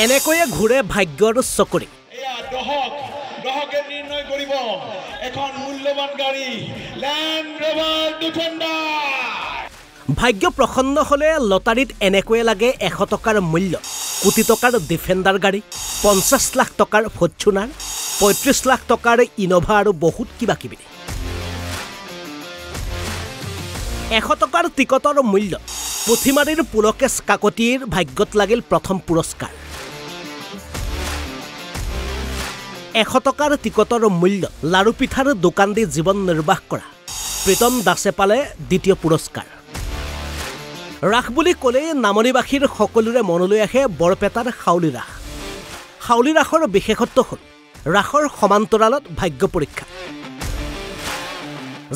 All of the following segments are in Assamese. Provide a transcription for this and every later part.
এনেকৈয়ে ঘূৰে ভাগ্যৰ চকৰি। দহকে নিৰ্ণয় কৰিব এখন মূল্যৱান গাড়ী লেণ্ড ৰভাৰ ডিফেণ্ডাৰ। ভাগ্য প্ৰসন্ন হ'লে লটাৰীত এনেকৈয়ে লাগে 100 টকাৰ মূল্য, কোটি টকাৰ ডিফেণ্ডাৰ গাড়ী, 50 লাখ টকাৰ ফৰ্চুনাৰ, 35 লাখ টকাৰ ইনোভা আৰু বহুত কিবা কিবি। 100 টকাৰ টিকটৰ মূল্য। পুথিমাৰীৰ পুলকেশ কাকতিৰ ভাগ্যত লাগিল প্ৰথম পুৰস্কাৰ। 100 টকাৰ টিকটৰ মূল্য। লাৰু পিঠাৰ দোকান দি জীৱন নিৰ্বাহ কৰা প্ৰীতম দাসে পালে দ্বিতীয় পুৰস্কাৰ। ৰাস বুলি ক'লেই নামনিবাসীৰ সকলোৰে মনলৈ আহে বৰপেটাৰ হাউলি ৰাস। হাউলি ৰাসৰ বিশেষত্ব হ'ল ৰাসৰ সমান্তৰালত ভাগ্য পৰীক্ষা।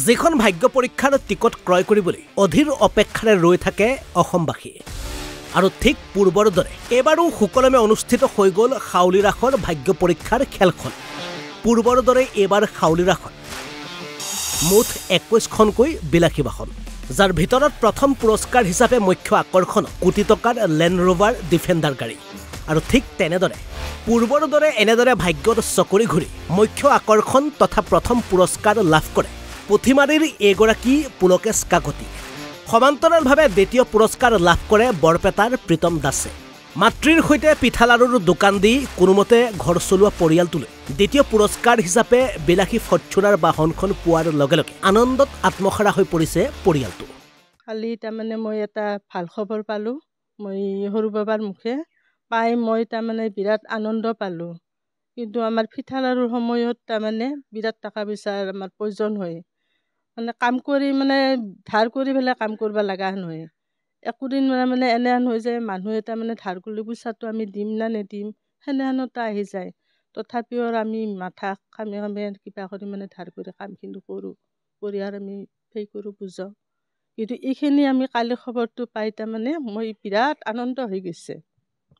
যিখন ভাগ্য পৰীক্ষাৰ টিকট ক্ৰয় কৰিবলৈ অধীৰ অপেক্ষাৰে ৰৈ থাকে অসমবাসী। আৰু ঠিক পূৰ্বৰ দৰে এইবাৰো সুকলমে অনুষ্ঠিত হৈ গ'ল হাউলি ৰাসৰ ভাগ্য পৰীক্ষাৰ খেলখন। পূৰ্বৰ দৰে এইবাৰ হাউলি ৰাসত মুঠ 21খনকৈ বিলাসী বাহন, যাৰ ভিতৰত প্ৰথম পুৰস্কাৰ হিচাপে মুখ্য আকৰ্ষণ কোটি টকাৰ লেণ্ড ৰভাৰ ডিফেণ্ডাৰ গাড়ী। আৰু ঠিক তেনেদৰে পূৰ্বৰ দৰে এনেদৰে ভাগ্যৰ চকৰি ঘূৰি মুখ্য আকৰ্ষণ তথা প্ৰথম পুৰস্কাৰ লাভ কৰে পুথিমাৰীৰ এগৰাকী পুলকেশ কাকতি। সমান্তৰালভাৱে দ্বিতীয় পুৰস্কাৰ লাভ কৰে বৰপেটাৰ প্ৰীতম দাসে। মাতৃৰ সৈতে পিঠা লাৰুৰ দোকান দি কোনোমতে ঘৰ চলোৱা পৰিয়ালটোলৈ দ্বিতীয় পুৰস্কাৰ হিচাপে বিলাসী ফৰ্চুনাৰ বাহনখন পোৱাৰ লগে লগে আনন্দত আত্মহাৰা হৈ পৰিছে পৰিয়ালটো। কালি তাৰমানে মই এটা ভাল খবৰ পালোঁ। মই সৰু বাবাৰ মুখে পাই মই তাৰমানে বিৰাট আনন্দ পালোঁ। কিন্তু আমাৰ পিঠা লাৰুৰ সময়ত তাৰমানে বিৰাট টকা পইচাৰ আমাৰ প্ৰয়োজন হয়। মানে কাম কৰি মানে ধাৰ কৰি পেলাই কাম কৰিব লগা নহয়। একোদিন মানে এনেহেন হৈ যায় মানুহে তাৰমানে ধাৰ কৰিলে পইচাটো আমি দিম না নিদিম সেনেহেনতা আহি যায়। তথাপিও আমি মাথা কামে কিবা কৰি মানে ধাৰ কৰি কামখিনি কৰোঁ, কৰি আৰু আমি সেই কৰোঁ বুজাওঁ। কিন্তু এইখিনি আমি কালি খবৰটো পাই তাৰমানে মই বিৰাট আনন্দ হৈ গৈছে।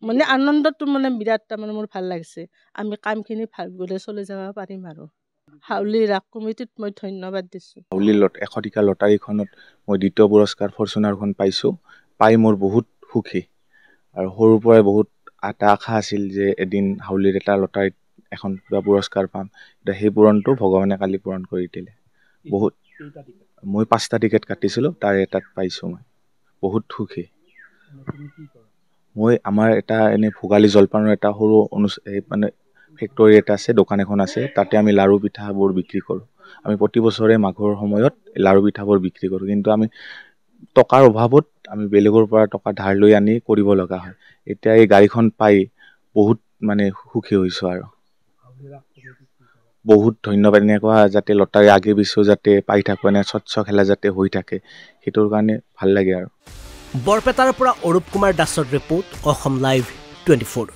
মানে আনন্দটো মানে বিৰাট তাৰমানে মোৰ ভাল লাগিছে। আমি কামখিনি ভালদৰে চলাই যাব পাৰিম আৰু। হাউলি ৰাস কমিটিত মই ধন্যবাদ দিছোঁ। হাউলি 100 টকা লটাৰীখনত মই দ্বিতীয় পুৰস্কাৰ ফৰ্চুনাৰখন পাইছোঁ। পাই মোৰ বহুত সুখী আৰু সৰুৰ পৰাই বহুত এটা আশা আছিল যে এদিন হাউলিৰ এটা লটাৰীত এখন কিবা পুৰস্কাৰ পাম। এতিয়া সেই পূৰণটো ভগৱানে কালি পূৰণ কৰি দিলে। বহুত মই 5টা টিকেট কাটিছিলোঁ, তাৰ এটাত পাইছোঁ। মই বহুত সুখী। মই আমাৰ এটা এনে ভোগালী জলপানৰ এটা সৰু মানে ফেক্টৰী এটা আছে, দোকান এখন আছে। তাতে আমি লাৰু পিঠাবোৰ বিক্ৰী কৰোঁ। আমি প্ৰতি বছৰে মাঘৰ সময়ত লাৰু পিঠাবোৰ বিক্ৰী কৰোঁ। কিন্তু আমি টকাৰ অভাৱত আমি বেলেগৰ পৰা টকা ধাৰ লৈ আনি কৰিব লগা হয়। এতিয়া এই গাড়ীখন পাই বহুত মানে সুখী হৈছোঁ আৰু বহুত ধন্যবাদ। এনেকুৱা যাতে লটাৰী আগে পিছেও যাতে পাই থাকোঁ, এনে স্বচ্ছ খেলা যাতে হৈ থাকে, সেইটোৰ কাৰণে ভাল লাগে আৰু। বৰপেটাৰ পৰা অৰূপ কুমাৰ দাসৰ ৰিপৰ্ট, অসম লাইভ 24।